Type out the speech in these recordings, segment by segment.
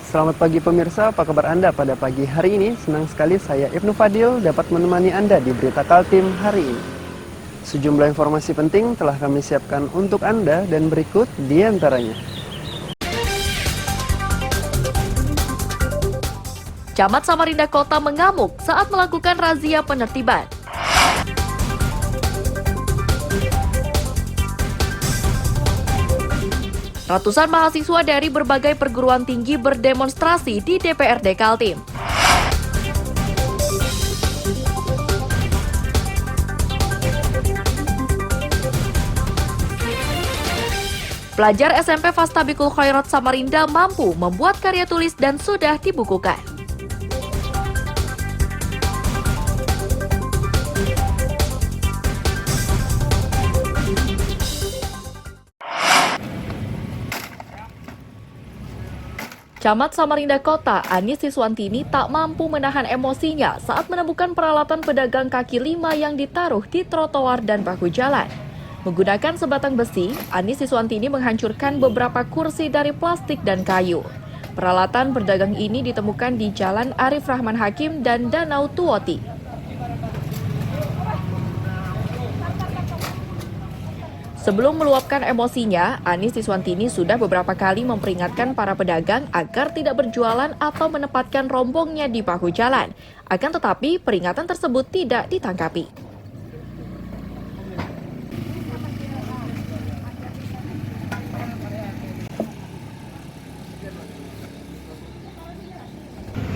Selamat pagi pemirsa, apa kabar Anda pada pagi hari ini? Senang sekali saya Ibnu Fadil dapat menemani Anda di Berita Kaltim hari ini. Sejumlah informasi penting telah kami siapkan untuk Anda dan berikut di antaranya. Camat Samarinda Kota mengamuk saat melakukan razia penertiban. Ratusan mahasiswa dari berbagai perguruan tinggi berdemonstrasi di DPRD Kaltim. Pelajar SMP Fastabikul Khairat Samarinda mampu membuat karya tulis dan sudah dibukukan. Camat Samarinda Kota, Anis Siswantini tak mampu menahan emosinya saat menemukan peralatan pedagang kaki lima yang ditaruh di trotoar dan bahu jalan. Menggunakan sebatang besi, Anis Siswantini menghancurkan beberapa kursi dari plastik dan kayu. Peralatan pedagang ini ditemukan di Jalan Arif Rahman Hakim dan Danau Tuoti. Sebelum meluapkan emosinya, Anis Siswantini sudah beberapa kali memperingatkan para pedagang agar tidak berjualan atau menempatkan rombongnya di bahu jalan. Akan tetapi, peringatan tersebut tidak ditanggapi.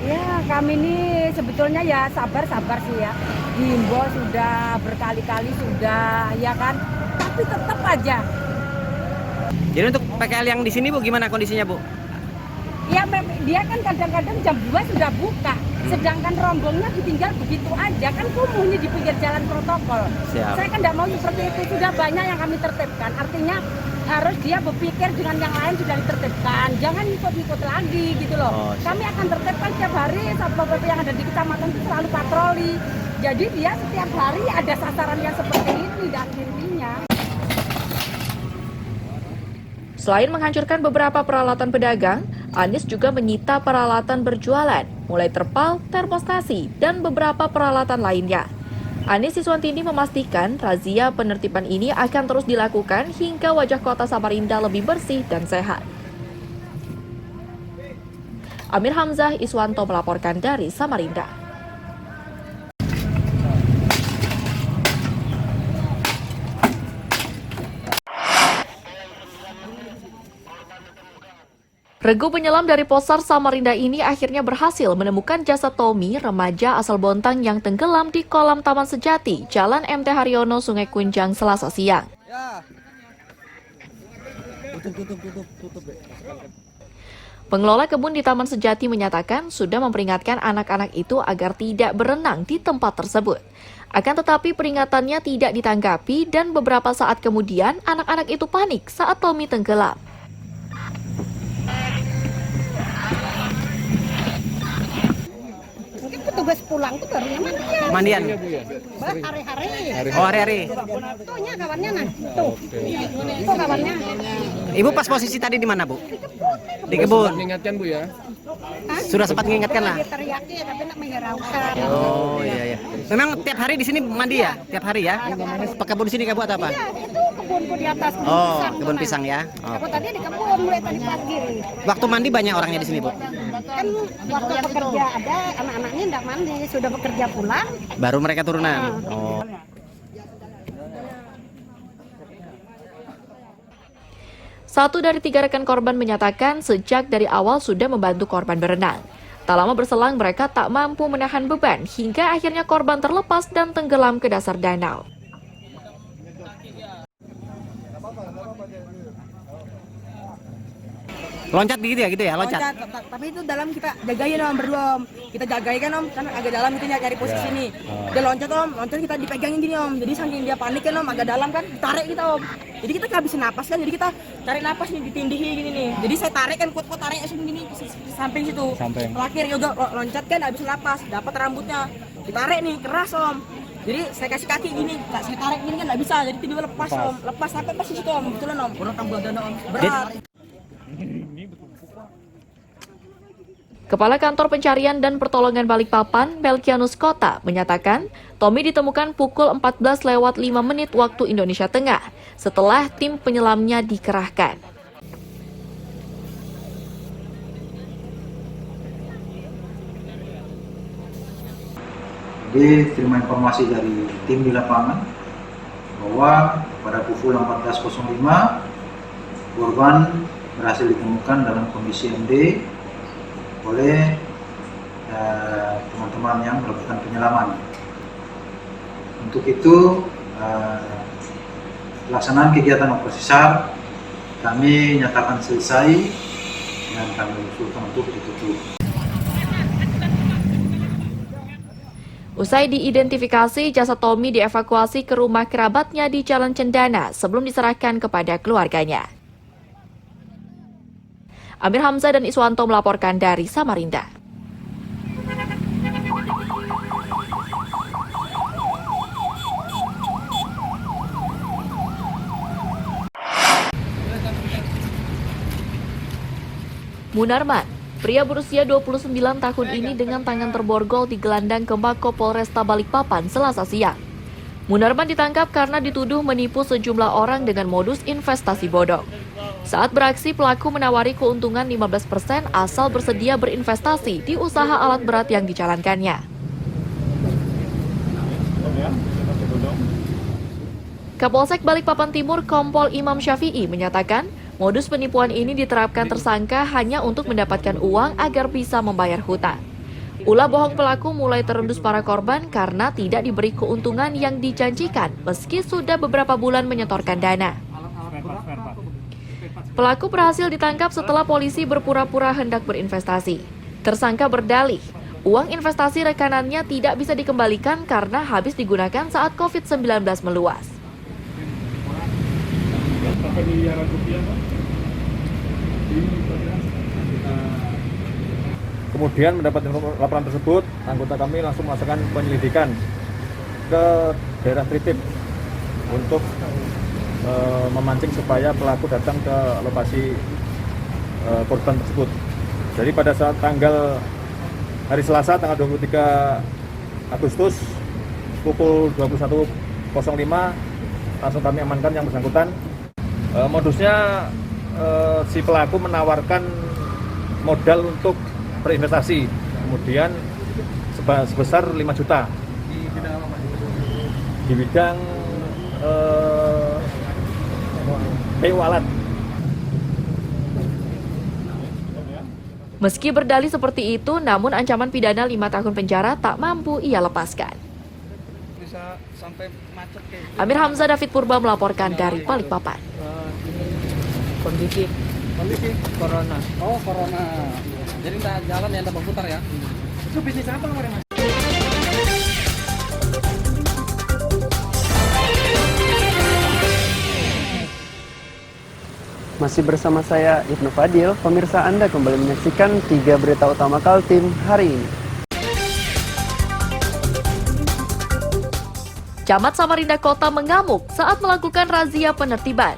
Ya, kami ini sebetulnya ya sabar-sabar sih ya. Dihimbau sudah berkali-kali sudah, ya kan? Tapi tetap aja. Jadi untuk PKL yang di sini Bu, gimana kondisinya Bu? Ya, dia kan kadang-kadang jam 2 sudah buka. Sedangkan rombongnya ditinggal begitu aja. Kan kumuh nih di pinggir jalan protokol. Siap. Saya kan tidak mau seperti itu. Sudah banyak yang kami tertibkan. Artinya harus dia berpikir dengan yang lain sudah ditertibkan. Jangan ikut-ikut lagi gitu loh. Kami akan tertibkan setiap hari. Satpol PP yang ada di kecamatan itu selalu patroli. Jadi dia setiap hari ada sasaran yang seperti ini dan intinya. Selain menghancurkan beberapa peralatan pedagang, Anis juga menyita peralatan berjualan, mulai terpal, termostasi, dan beberapa peralatan lainnya. Anis Siswantini memastikan razia penertiban ini akan terus dilakukan hingga wajah kota Samarinda lebih bersih dan sehat. Amir Hamzah Iswanto melaporkan dari Samarinda. Regu penyelam dari Posar Samarinda ini akhirnya berhasil menemukan jasad Tommy, remaja asal Bontang yang tenggelam di kolam Taman Sejati, Jalan MT Haryono, Sungai Kunjang, Selasa siang. Pengelola kebun di Taman Sejati menyatakan sudah memperingatkan anak-anak itu agar tidak berenang di tempat tersebut. Akan tetapi peringatannya tidak ditanggapi dan beberapa saat kemudian anak-anak itu panik saat Tommy tenggelam. Petugas pulang tuh baru Mandian? hari-hari. Oh, hari-hari. Tuh kawannya nah. Tuh kawannya. Ibu pas posisi tadi di mana Bu? Di kebun. Mengingatkan Bu ya. Sudah sempat mengingatkan lah. Teriaki tapi nak menghiraukan. Oh iya. Memang tiap hari di sini mandi ya? Tiap hari ya? Kebun di sini Kak Bu atau apa? Iya, itu kebunku di atas. Oh, kebun pisang ya. Aku tadi di kebun mulai tadi pagi. Waktu mandi banyak orangnya di sini Bu? Kan waktu bekerja ada anak-anaknya tidak mandi, sudah bekerja pulang. Baru mereka turunan. Oh. Satu dari 3 rekan korban menyatakan sejak dari awal sudah membantu korban berenang. Tak lama berselang mereka tak mampu menahan beban hingga akhirnya korban terlepas dan tenggelam ke dasar danau. Loncat gitu ya, loncat. Tapi itu dalam kita jagain Om berdua Om. Kita jagain kan Om, kan agak dalam itu cari posisi nih. Dia loncat Om, loncat kita dipegangin gini Om. Jadi saking dia panik kan Om, agak dalam kan, ditarik kita Om. Jadi kita kehabisin napas kan, jadi kita tarik napas nih, ditindihi gini nih. Jadi saya tarik kan, kuat tarik sini gini, ke samping situ. Terakhir yoga loncat kan, habis napas, dapat rambutnya. Ditarik nih, keras Om. Jadi saya kasih kaki gini, saya tarik gini kan nggak bisa, jadi tiba-tiba lepas Om. Lepas sampai pas situ Om, betulan Om. Kurang tambah dana Om. Berat. Kepala Kantor Pencarian dan Pertolongan Balikpapan, Melkianus Kota, menyatakan Tommy ditemukan pukul 14:05 waktu Indonesia Tengah setelah tim penyelamnya dikerahkan. Jadi terima informasi dari tim di lapangan bahwa pada pukul 14.05 korban berhasil ditemukan dalam kondisi MD oleh teman-teman yang melakukan penyelaman. Untuk itu, pelaksanaan kegiatan operasi SAR kami nyatakan selesai dan kami usulkan untuk ditutup. Usai diidentifikasi, jasad Tommy dievakuasi ke rumah kerabatnya di Jalan Cendana sebelum diserahkan kepada keluarganya. Amir Hamzah dan Iswanto melaporkan dari Samarinda. Munarman, pria berusia 29 tahun ini dengan tangan terborgol digelandang ke Mako Polresta Balikpapan Selasa siang. Munarman ditangkap karena dituduh menipu sejumlah orang dengan modus investasi bodong. Saat beraksi, pelaku menawari keuntungan 15% asal bersedia berinvestasi di usaha alat berat yang dijalankannya. Kapolsek Balikpapan Timur Kompol Imam Syafi'i menyatakan, modus penipuan ini diterapkan tersangka hanya untuk mendapatkan uang agar bisa membayar hutang. Ulah bohong pelaku mulai terendus para korban karena tidak diberi keuntungan yang dijanjikan meski sudah beberapa bulan menyetorkan dana. Pelaku berhasil ditangkap setelah polisi berpura-pura hendak berinvestasi. Tersangka berdalih, uang investasi rekanannya tidak bisa dikembalikan karena habis digunakan saat COVID-19 meluas. Kemudian mendapat laporan tersebut, anggota kami langsung melakukan penyelidikan ke daerah Tritip untuk memancing supaya pelaku datang ke lokasi korban tersebut. Jadi pada saat hari Selasa tanggal 23 Agustus pukul 21.05 langsung kami amankan yang bersangkutan. Modusnya si pelaku menawarkan modal untuk berinvestasi, kemudian sebesar 5 juta di bidang e-wallet. Meski berdalih seperti itu, namun ancaman pidana 5 tahun penjara tak mampu ia lepaskan. Amir Hamzah, David Purba melaporkan dari Balikpapan. Kondisi corona. Oh, corona. Jadi jalan yang tak berputar ya. Itu bisnis apa kemarin, Mas? Masih bersama saya Ibnu Fadil, pemirsa Anda kembali menyaksikan 3 berita utama Kaltim hari ini. Camat Samarinda Kota mengamuk saat melakukan razia penertiban.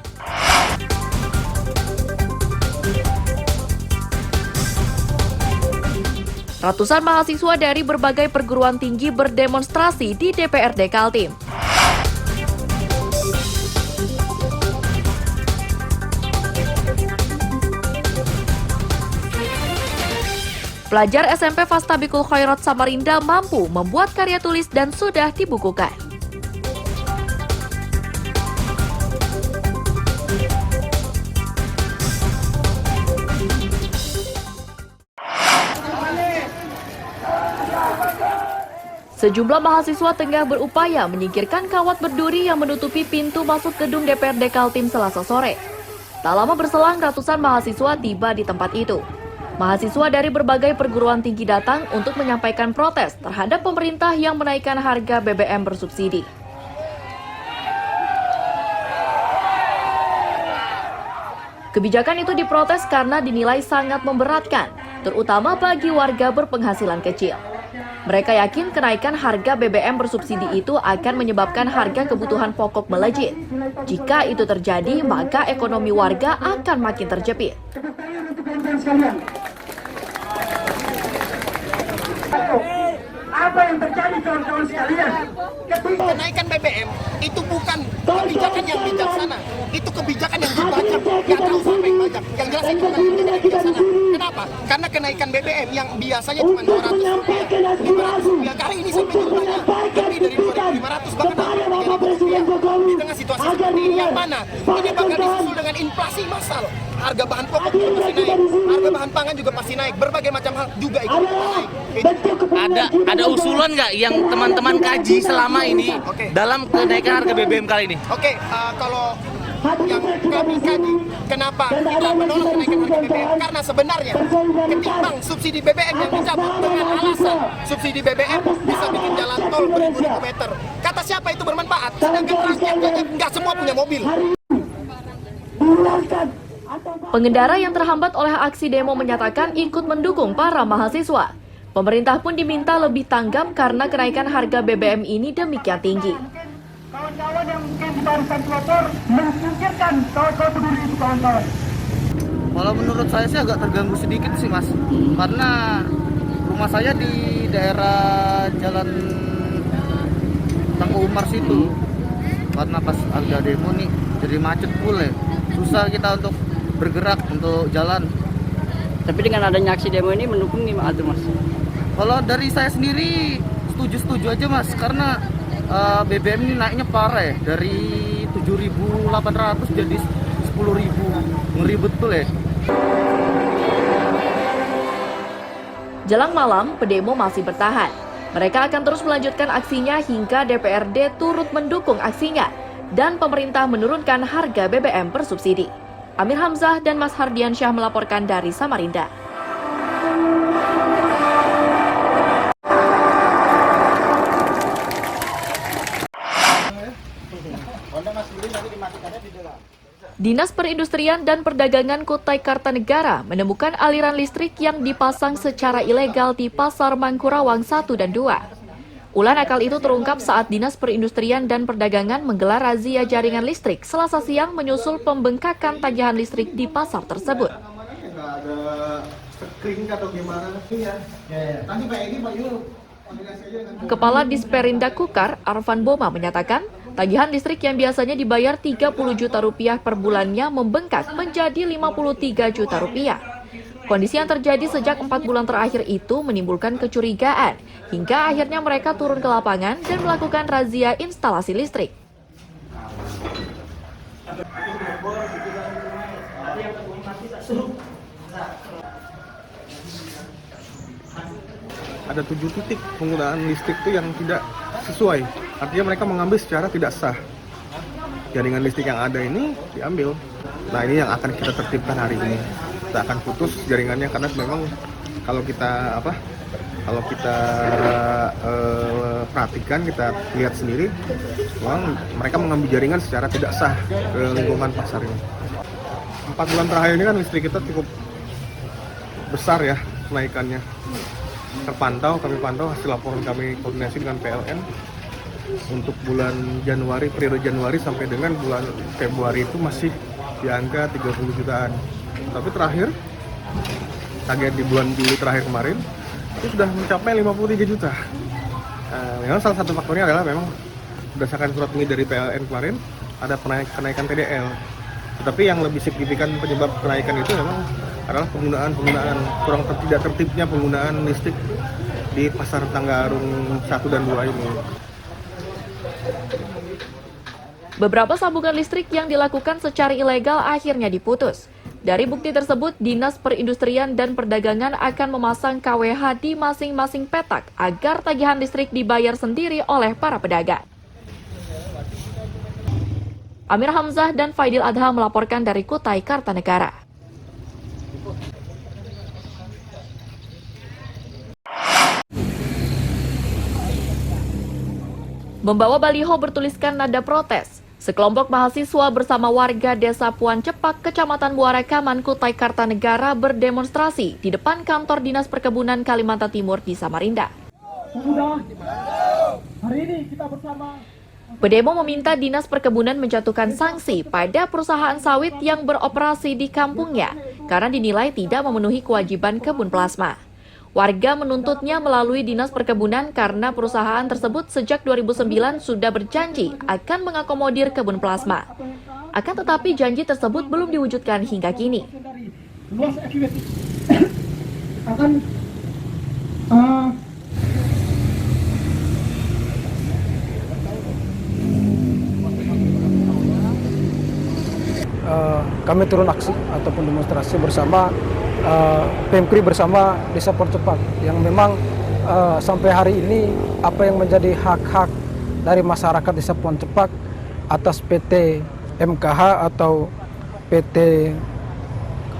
Ratusan mahasiswa dari berbagai perguruan tinggi berdemonstrasi di DPRD Kaltim. Pelajar SMP Fastabikul Khairat Samarinda mampu membuat karya tulis dan sudah dibukukan. Sejumlah mahasiswa tengah berupaya menyingkirkan kawat berduri yang menutupi pintu masuk gedung DPRD Kaltim Selasa sore. Tak lama berselang, ratusan mahasiswa tiba di tempat itu. Mahasiswa dari berbagai perguruan tinggi datang untuk menyampaikan protes terhadap pemerintah yang menaikkan harga BBM bersubsidi. Kebijakan itu diprotes karena dinilai sangat memberatkan, terutama bagi warga berpenghasilan kecil. Mereka yakin kenaikan harga BBM bersubsidi itu akan menyebabkan harga kebutuhan pokok melejit. Jika itu terjadi, maka ekonomi warga akan makin terjepit. Apa yang terjadi kawan-kawan sekalian? Kenaikan BBM itu bukan kebijakan yang bijaksana, itu kebijakan yang dibajak, nggak tahu siapa yang bajak. Yang jelas itu bukan kebijakan yang bijaksana. Kenapa? Karena kenaikan BBM yang biasanya cuma 200 rupiah, 500 rupiah, kali ini sampai jumlahnya lebih dari 2.500 bahkan hampir 3.000 rupiah. Di tengah situasi seperti ini yang mana ini bakal disusul dengan inflasi massal. Harga bahan pokok juga pasti naik, harga bahan pangan juga pasti naik, berbagai macam hal juga ikut naik. Ada usulan nggak yang teman-teman kaji selama ini dalam kenaikan harga BBM kali ini? Kalau yang kami kaji, kenapa kita menolak kenaikan harga BBM? Karena sebenarnya ketimbang subsidi BBM yang dicabut dengan alasan subsidi BBM bisa bikin jalan tol beribu-ribu meter. Kata siapa itu bermanfaat? Sedangkan rakyatnya nggak semua punya mobil. Pengendara yang terhambat oleh aksi demo menyatakan ikut mendukung para mahasiswa. Pemerintah pun diminta lebih tanggap karena kenaikan harga BBM ini demikian tinggi. Kawan-kawan yang mungkin kita haruskan pelopor menyingkirkan kawan-kawan peduli itu kawan-kawan. Kalau menurut saya sih agak terganggu sedikit sih mas, karena rumah saya di daerah Jalan Tengku Umar situ. Karena pas ada demo nih jadi macet pula, susah kita untuk bergerak untuk jalan. Tapi dengan adanya aksi demo ini mendukung gimana tuh mas? Kalau dari saya sendiri setuju-setuju aja mas, karena BBM ini naiknya parah ya, dari 7.800 jadi 10.000, ngeri betul ya. Jelang malam, pedemo masih bertahan. Mereka akan terus melanjutkan aksinya hingga DPRD turut mendukung aksinya dan pemerintah menurunkan harga BBM bersubsidi. Amir Hamzah dan Mas Hardiansyah melaporkan dari Samarinda. Dinas Perindustrian dan Perdagangan Kutai Kartanegara menemukan aliran listrik yang dipasang secara ilegal di Pasar Mangkurawang 1 dan 2. Ulah nakal itu terungkap saat Dinas Perindustrian dan Perdagangan menggelar razia jaringan listrik Selasa siang menyusul pembengkakan tagihan listrik di pasar tersebut. Kepala Disperindak Kukar, Arvan Boma menyatakan, tagihan listrik yang biasanya dibayar 30 juta rupiah per bulannya membengkak menjadi 53 juta rupiah. Kondisi yang terjadi sejak 4 bulan terakhir itu menimbulkan kecurigaan, hingga akhirnya mereka turun ke lapangan dan melakukan razia instalasi listrik. Ada 7 titik penggunaan listrik itu yang tidak sesuai, artinya mereka mengambil secara tidak sah. Jaringan listrik yang ada ini diambil. Nah ini yang akan kita tertibkan hari ini. Kita akan putus jaringannya karena memang kalau kita perhatikan, kita lihat sendiri, memang mereka mengambil jaringan secara tidak sah ke lingkungan pasar ini. 4 bulan terakhir ini kan listrik kita cukup besar ya kenaikannya. Terpantau, kami pantau hasil laporan kami koordinasi dengan PLN untuk bulan Januari, periode Januari sampai dengan bulan Februari itu masih di angka 30 jutaan. Tapi terakhir, target di bulan Juli terakhir kemarin, itu sudah mencapai 53 juta. Memang salah satu faktornya adalah memang berdasarkan surat ini dari PLN kemarin, ada kenaikan TDL. Tetapi yang lebih signifikan penyebab kenaikan itu memang adalah penggunaan kurang tidak tertibnya penggunaan listrik di Pasar Tanggarung 1 dan 2 ini. Beberapa sambungan listrik yang dilakukan secara ilegal akhirnya diputus. Dari bukti tersebut, Dinas Perindustrian dan Perdagangan akan memasang KWH di masing-masing petak agar tagihan listrik dibayar sendiri oleh para pedagang. Amir Hamzah dan Faidil Adha melaporkan dari Kutai Kartanegara. Membawa baliho bertuliskan nada protes, sekelompok mahasiswa bersama warga Desa Puan Cepak, Kecamatan Muara Kaman, Kutai Kartanegara berdemonstrasi di depan kantor Dinas Perkebunan Kalimantan Timur di Samarinda. Hari ini kita bersama. Pedemo meminta Dinas Perkebunan menjatuhkan sanksi pada perusahaan sawit yang beroperasi di kampungnya karena dinilai tidak memenuhi kewajiban kebun plasma. Warga menuntutnya melalui Dinas Perkebunan karena perusahaan tersebut sejak 2009 sudah berjanji akan mengakomodir kebun plasma. Akan tetapi janji tersebut belum diwujudkan hingga kini. Luas akibatnya akan kami turun aksi ataupun demonstrasi bersama Pemkri bersama Desa Percepat yang memang sampai hari ini apa yang menjadi hak-hak dari masyarakat Desa Percepat atas PT MKH atau PT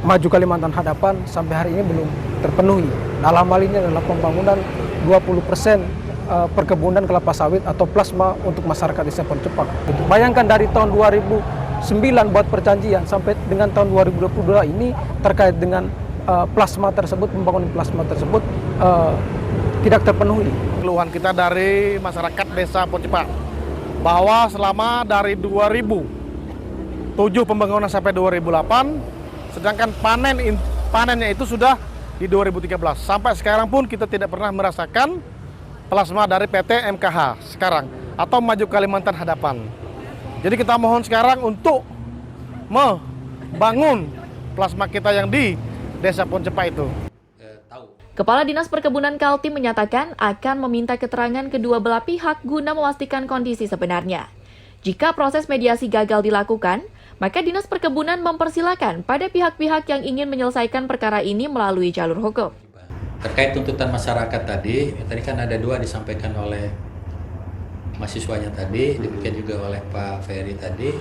Maju Kalimantan Hadapan sampai hari ini belum terpenuhi. Dalam hal ini adalah pembangunan 20% perkebunan kelapa sawit atau plasma untuk masyarakat Desa Percepat. Bayangkan dari tahun 2009 buat perjanjian sampai dengan tahun 2022 ini terkait dengan plasma tersebut, pembangunan plasma tersebut tidak terpenuhi. Keluhan kita dari masyarakat Desa Percepat bahwa selama dari 2007 pembangunan sampai 2008, sedangkan panennya itu sudah di 2013. Sampai sekarang pun kita tidak pernah merasakan plasma dari PT MKH sekarang atau Maju Kalimantan Hadapan. Jadi kita mohon sekarang untuk membangun plasma kita yang di Desa Percepat itu. Kepala Dinas Perkebunan Kaltim menyatakan akan meminta keterangan kedua belah pihak guna memastikan kondisi sebenarnya. Jika proses mediasi gagal dilakukan, maka Dinas Perkebunan mempersilakan pada pihak-pihak yang ingin menyelesaikan perkara ini melalui jalur hukum. Terkait tuntutan masyarakat tadi kan ada dua disampaikan oleh mahasiswanya tadi, demikian juga oleh Pak Ferry tadi.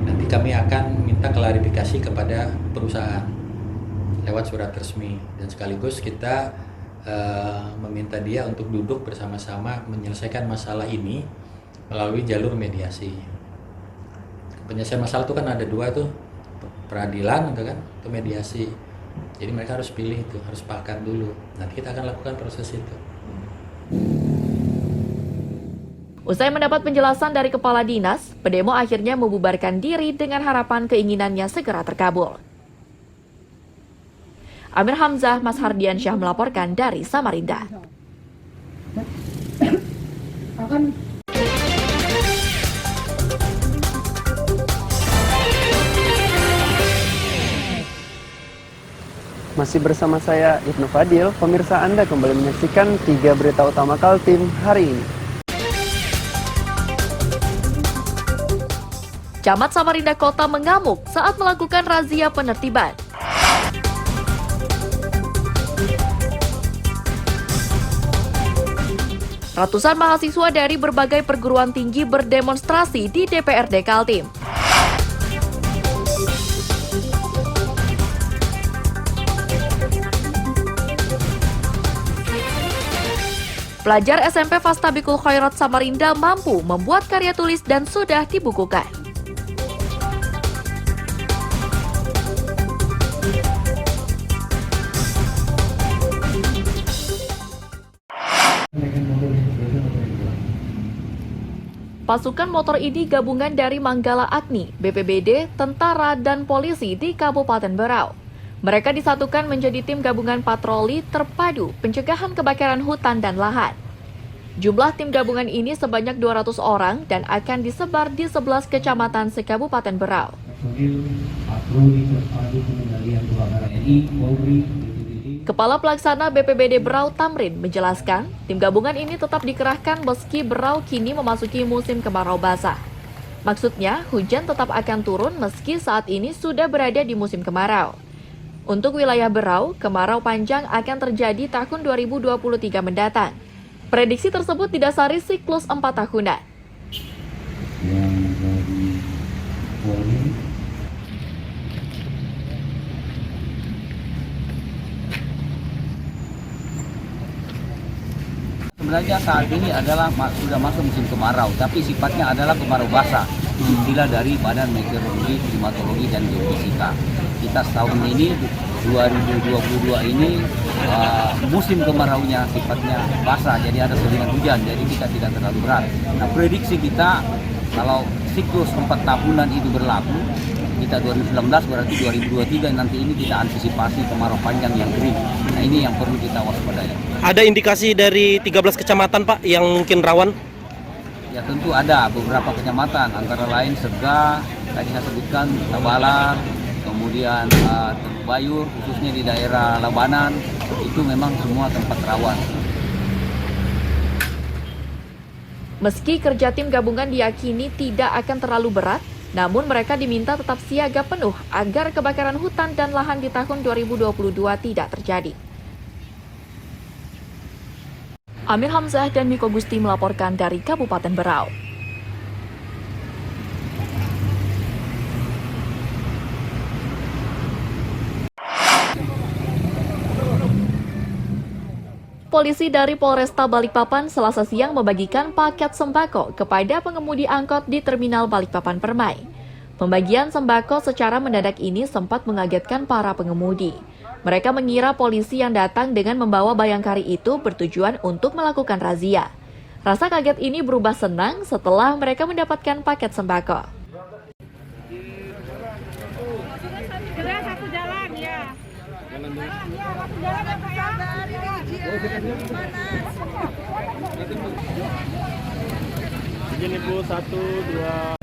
Nanti kami akan minta klarifikasi kepada perusahaan lewat surat resmi, dan sekaligus kita meminta dia untuk duduk bersama-sama menyelesaikan masalah ini melalui jalur mediasi. Penyelesaian masalah itu kan ada dua tuh, peradilan itu kan, itu mediasi. Jadi mereka harus pilih itu, harus sepakat dulu. Nanti kita akan lakukan proses itu. Usai mendapat penjelasan dari Kepala Dinas, pendemo akhirnya membubarkan diri dengan harapan keinginannya segera terkabul. Amir Hamzah, Mas Hardiansyah melaporkan dari Samarinda. Masih bersama saya Ibnu Fadil, pemirsa Anda kembali menyaksikan 3 berita utama Kaltim hari ini. Camat Samarinda Kota mengamuk saat melakukan razia penertiban. Ratusan mahasiswa dari berbagai perguruan tinggi berdemonstrasi di DPRD Kaltim. Pelajar SMP Fastabikul Khairat Samarinda mampu membuat karya tulis dan sudah dibukukan. Pasukan motor ini gabungan dari Manggala Agni, BPBD, tentara, dan polisi di Kabupaten Berau. Mereka disatukan menjadi tim gabungan patroli terpadu pencegahan kebakaran hutan dan lahan. Jumlah tim gabungan ini sebanyak 200 orang dan akan disebar di 11 kecamatan se-Kabupaten Berau. Kepala Pelaksana BPBD Berau Tamrin menjelaskan, tim gabungan ini tetap dikerahkan meski Berau kini memasuki musim kemarau basah. Maksudnya, hujan tetap akan turun meski saat ini sudah berada di musim kemarau. Untuk wilayah Berau, kemarau panjang akan terjadi tahun 2023 mendatang. Prediksi tersebut didasari siklus 4 tahunan. Sebenarnya saat ini adalah sudah masuk musim kemarau, tapi sifatnya adalah kemarau basah. Istilah dari Badan Meteorologi, Klimatologi, dan Geofisika. Kita tahun ini 2022 ini musim kemaraunya sifatnya basah, jadi ada seringan hujan, jadi kita tidak terlalu berat. Nah, prediksi kita kalau siklus 4 tahunan itu berlaku, kita 2019 berarti 2023 nanti ini kita antisipasi kemarau panjang yang kering. Nah ini yang perlu kita waspadai. Ada indikasi dari 13 kecamatan Pak yang mungkin rawan? Ya tentu ada beberapa kecamatan, antara lain Sega, tadi saya sebutkan Tabalar, kemudian Bayur, khususnya di daerah Labanan, itu memang semua tempat rawan. Meski kerja tim gabungan diyakini tidak akan terlalu berat, namun mereka diminta tetap siaga penuh agar kebakaran hutan dan lahan di tahun 2022 tidak terjadi. Amir Hamzah dan Miko Gusti melaporkan dari Kabupaten Berau. Polisi dari Polresta Balikpapan Selasa siang membagikan paket sembako kepada pengemudi angkot di Terminal Balikpapan Permai. Pembagian sembako secara mendadak ini sempat mengagetkan para pengemudi. Mereka mengira polisi yang datang dengan membawa bayangkari itu bertujuan untuk melakukan razia. Rasa kaget ini berubah senang setelah mereka mendapatkan paket sembako. Satu jalan ya. Begini Bu, 1, 2.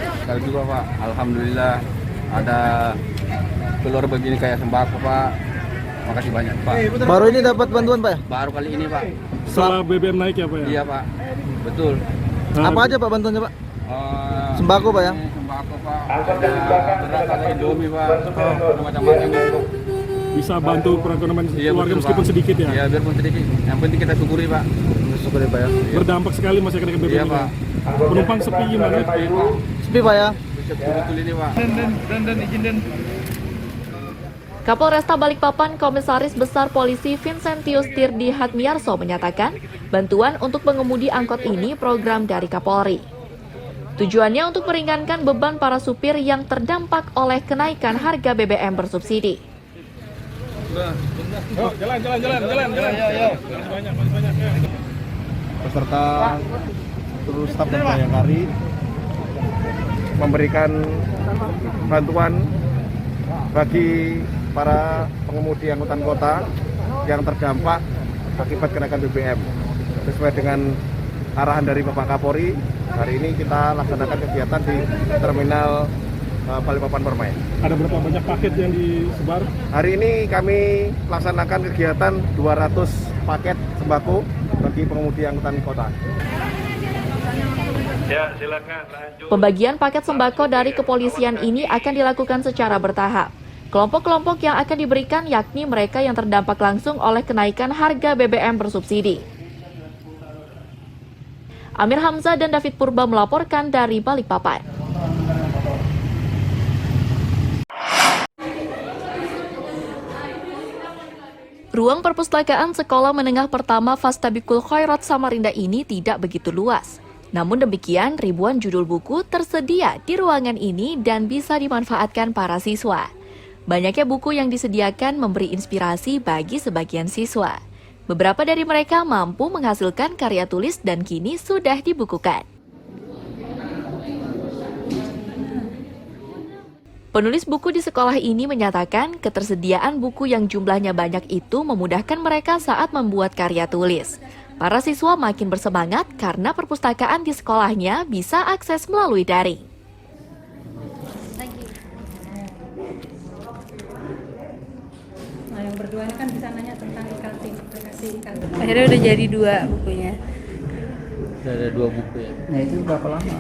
Sekali juga Pak, alhamdulillah ada keluar begini kayak sembako Pak. Makasih banyak Pak. Baru ini dapat bantuan Pak ya? Baru kali ini Pak. Setelah BBM naik ya Pak ya? Iya Pak, betul. Apa aja Pak bantuannya Pak? Sembako Pak ya? Sembako Pak, ada beras, ada Indomie Pak, macam-macam itu. Bisa bantu perekonomian keluarga meskipun sedikit ya? Iya, biarpun sedikit. Yang penting kita syukuri Pak. Syukuri Pak ya. Berdampak sekali masyarakat BBM Iya ini. Pak. Penumpang sepi gimana? Sepi Pak ya? Betul ini Pak. Dan izin. Kapolresta Balikpapan Komisaris Besar Polisi Vincentius Tirdi Hatmiarso menyatakan, bantuan untuk pengemudi angkot ini program dari Kapolri. Tujuannya untuk meringankan beban para supir yang terdampak oleh kenaikan harga BBM bersubsidi. Jalan. Beserta seluruh staf dan bayangkari memberikan bantuan bagi para pengemudi angkutan kota yang terdampak akibat kenaikan BBM. Sesuai dengan arahan dari Bapak Kapolri, hari ini kita laksanakan kegiatan di Terminal Balikpapan Permai. Ada berapa banyak paket yang disebar? Hari ini kami laksanakan kegiatan 200 paket sembako bagi pengemudi angkutan kota. Ya, silakan lanjut. Pembagian paket sembako dari kepolisian ini akan dilakukan secara bertahap. Kelompok-kelompok yang akan diberikan yakni mereka yang terdampak langsung oleh kenaikan harga BBM bersubsidi. Amir Hamzah dan David Purba melaporkan dari Balikpapan. Ruang perpustakaan Sekolah Menengah Pertama Fastabikul Khairat Samarinda ini tidak begitu luas. Namun demikian, ribuan judul buku tersedia di ruangan ini dan bisa dimanfaatkan para siswa. Banyaknya buku yang disediakan memberi inspirasi bagi sebagian siswa. Beberapa dari mereka mampu menghasilkan karya tulis dan kini sudah dibukukan. Penulis buku di sekolah ini menyatakan ketersediaan buku yang jumlahnya banyak itu memudahkan mereka saat membuat karya tulis. Para siswa makin bersemangat karena perpustakaan di sekolahnya bisa akses melalui daring. Nah, yang berdua kan bisa nanya tentang e-culting, aplikasi e-culting. Akhirnya udah jadi 2 bukunya. Udah ada 2 buku ya. Nah itu berapa lama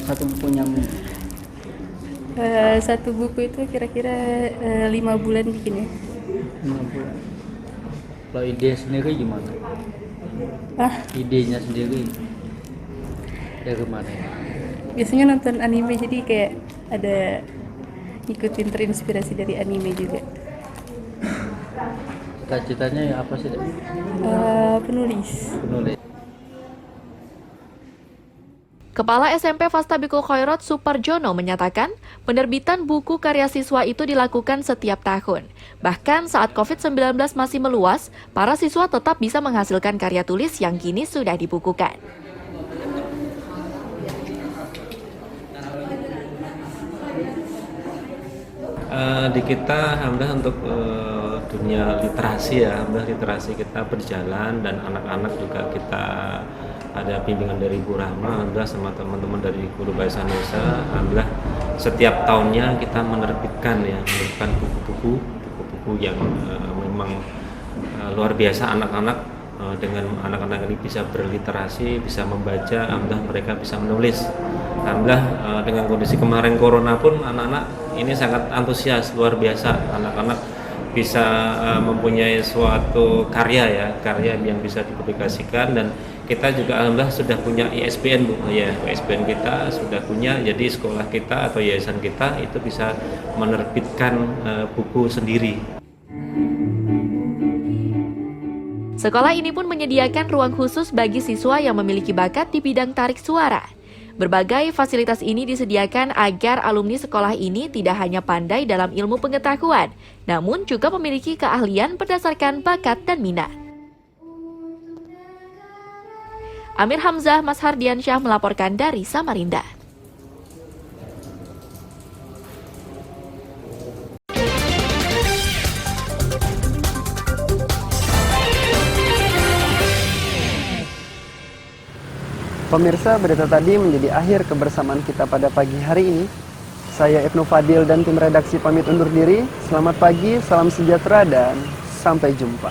satu bukunya? Satu buku itu kira-kira 5 bulan bikinnya. 5 bulan. Kalau ide sendiri gimana? Idenya sendiri dari mana? Biasanya nonton anime, jadi kayak ada ngikutin terinspirasi dari anime juga. Cita-citanya apa sih? Penulis. Kepala SMP Fastabikul Khairat Suparjono menyatakan, penerbitan buku karya siswa itu dilakukan setiap tahun. Bahkan saat COVID-19 masih meluas, para siswa tetap bisa menghasilkan karya tulis yang kini sudah dibukukan. Di kita alhamdulillah untuk dunia literasi ya, alhamdulillah literasi kita berjalan dan anak-anak juga kita ada bimbingan dari Ibu Rahma, alhamdulillah sama teman-teman dari Guru Bahasa Indonesia. Alhamdulillah setiap tahunnya kita menerbitkan buku-buku yang memang luar biasa. Anak-anak dengan anak-anak ini bisa berliterasi, bisa membaca, alhamdulillah mereka bisa menulis. Alhamdulillah dengan kondisi kemarin corona pun anak-anak ini sangat antusias, luar biasa. Anak-anak bisa mempunyai suatu karya yang bisa dipublikasikan, dan kita juga alhamdulillah sudah punya ISBN Bu. Ya, ISBN kita sudah punya, jadi sekolah kita atau yayasan kita itu bisa menerbitkan buku sendiri. Sekolah ini pun menyediakan ruang khusus bagi siswa yang memiliki bakat di bidang tarik suara. Berbagai fasilitas ini disediakan agar alumni sekolah ini tidak hanya pandai dalam ilmu pengetahuan, namun juga memiliki keahlian berdasarkan bakat dan minat. Amir Hamzah, Mas Hardiansyah melaporkan dari Samarinda. Pemirsa, berita tadi menjadi akhir kebersamaan kita pada pagi hari ini. Saya Ibnu Fadil dan tim redaksi pamit undur diri. Selamat pagi, salam sejahtera, dan sampai jumpa.